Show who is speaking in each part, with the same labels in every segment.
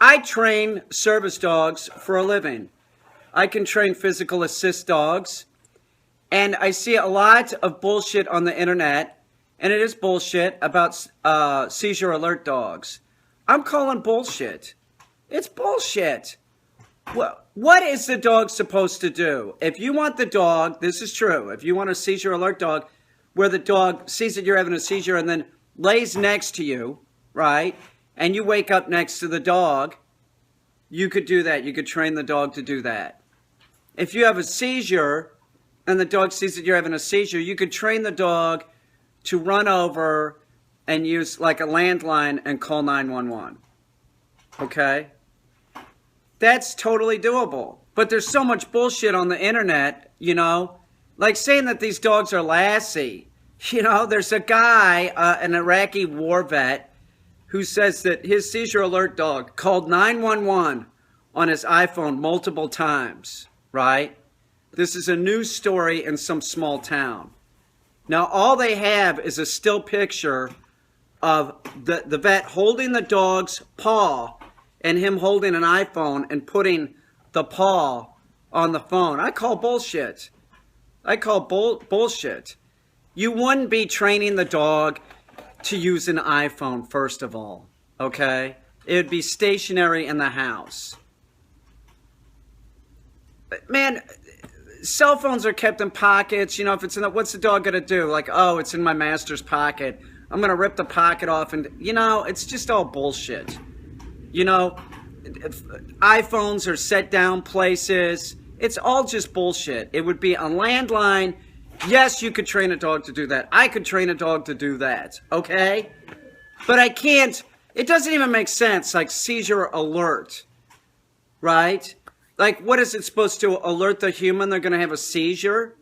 Speaker 1: I train service dogs for a living. I can train physical assist dogs. And I see a lot of bullshit on the internet, and it is bullshit about seizure alert dogs. I'm calling bullshit. It's bullshit. What is the dog supposed to do? If you want the dog, this is true, if you want a seizure alert dog where the dog sees that you're having a seizure and then lays next to you, right, and you wake up next to the dog, you could do that. You could train the dog to do that. If you have a seizure and the dog sees that you're having a seizure, you could train the dog to run over and use like a landline and call 911. Okay? That's totally doable. But there's so much bullshit on the internet, you know, like saying that these dogs are Lassie. You know, there's a guy, an Iraqi war vet, who says that his seizure alert dog called 911 on his iPhone multiple times, right? This is a news story in some small town. Now, all they have is a still picture of the vet holding the dog's paw and him holding an iPhone and putting the paw on the phone. I call bullshit. I call bullshit. You wouldn't be training the dog to use an iPhone, first of all, okay? It would be stationary in the house. But man, cell phones are kept in pockets. You know, if it's in the, what's the dog going to do? Like, oh, it's in my master's pocket. I'm going to rip the pocket off and, you know, it's just all bullshit. You know, iPhones are set down places. It's all just bullshit. It would be a landline. Yes, you could train a dog to do that. I could train a dog to do that, okay? But I can't. It doesn't even make sense, like seizure alert, right? Like, what is it supposed to alert the human they're going to have a seizure?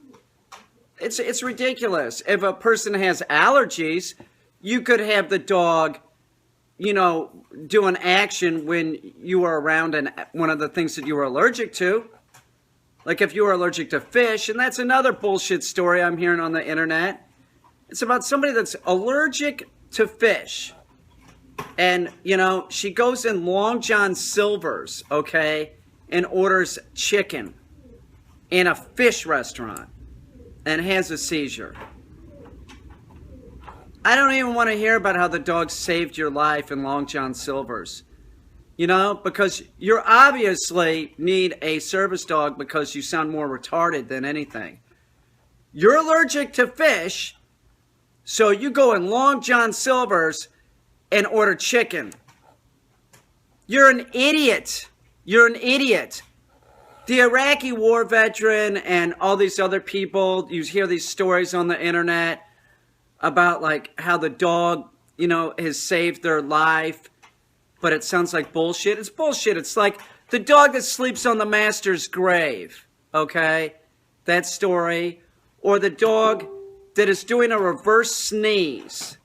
Speaker 1: It's ridiculous. If a person has allergies, you could have the dog, you know, do an action when you are around one of the things that you were allergic to. Like if you were allergic to fish, and that's another bullshit story I'm hearing on the internet. It's about somebody that's allergic to fish. And, you know, she goes in Long John Silver's, okay, and orders chicken in a fish restaurant and has a seizure. I don't even want to hear about how the dog saved your life in Long John Silver's. You know, because you obviously need a service dog because you sound more retarded than anything. You're allergic to fish, so you go in Long John Silver's and order chicken. You're an idiot. You're an idiot. The Iraqi war veteran and all these other people, you hear these stories on the internet about like how the dog, you know, has saved their life. But it sounds like bullshit. It's bullshit. It's like the dog that sleeps on the master's grave, okay? That story. Or the dog that is doing a reverse sneeze.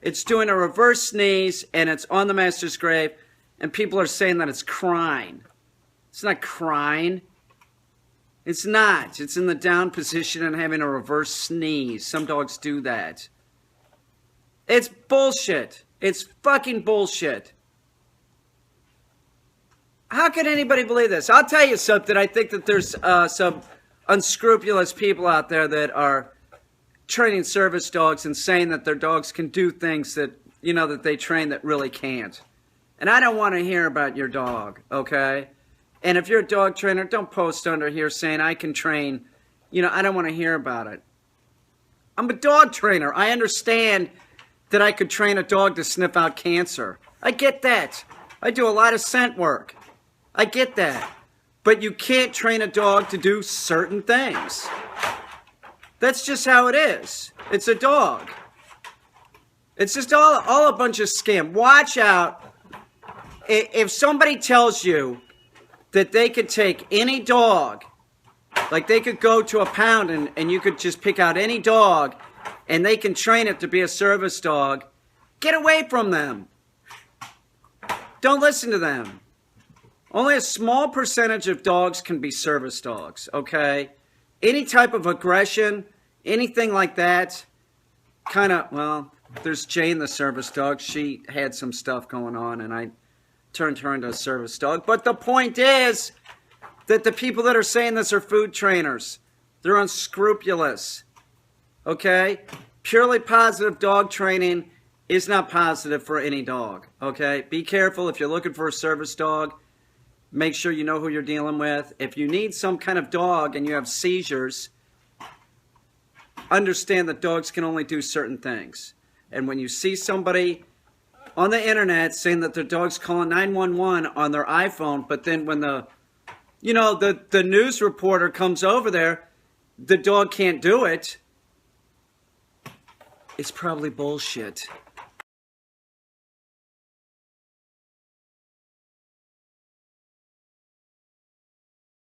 Speaker 1: It's doing a reverse sneeze and it's on the master's grave and people are saying that it's crying. It's not crying. It's not. It's in the down position and having a reverse sneeze. Some dogs do that. It's bullshit. It's fucking bullshit. How can anybody believe this? I'll tell you something. I think that there's some unscrupulous people out there that are training service dogs and saying that their dogs can do things that, you know, that they train that really can't. And I don't want to hear about your dog, okay? And if you're a dog trainer, don't post under here saying I can train. You know, I don't want to hear about it. I'm a dog trainer. I understand that I could train a dog to sniff out cancer. I get that. I do a lot of scent work. I get that. But you can't train a dog to do certain things. That's just how it is. It's a dog. It's just all a bunch of scam. Watch out. If somebody tells you that they could take any dog, like they could go to a pound and you could just pick out any dog and they can train it to be a service dog, get away from them. Don't listen to them. Only a small percentage of dogs can be service dogs, okay? Any type of aggression, anything like that, kind of, well, there's Jane the service dog. She had some stuff going on, and I turned her into a service dog. But the point is that the people that are saying this are food trainers. They're unscrupulous. Okay? Purely positive dog training is not positive for any dog. Okay? Be careful if you're looking for a service dog. Make sure you know who you're dealing with. If you need some kind of dog and you have seizures, understand that dogs can only do certain things. And when you see somebody on the internet saying that their dog's calling 911 on their iPhone, but then when the news reporter comes over there, the dog can't do it, it's probably bullshit.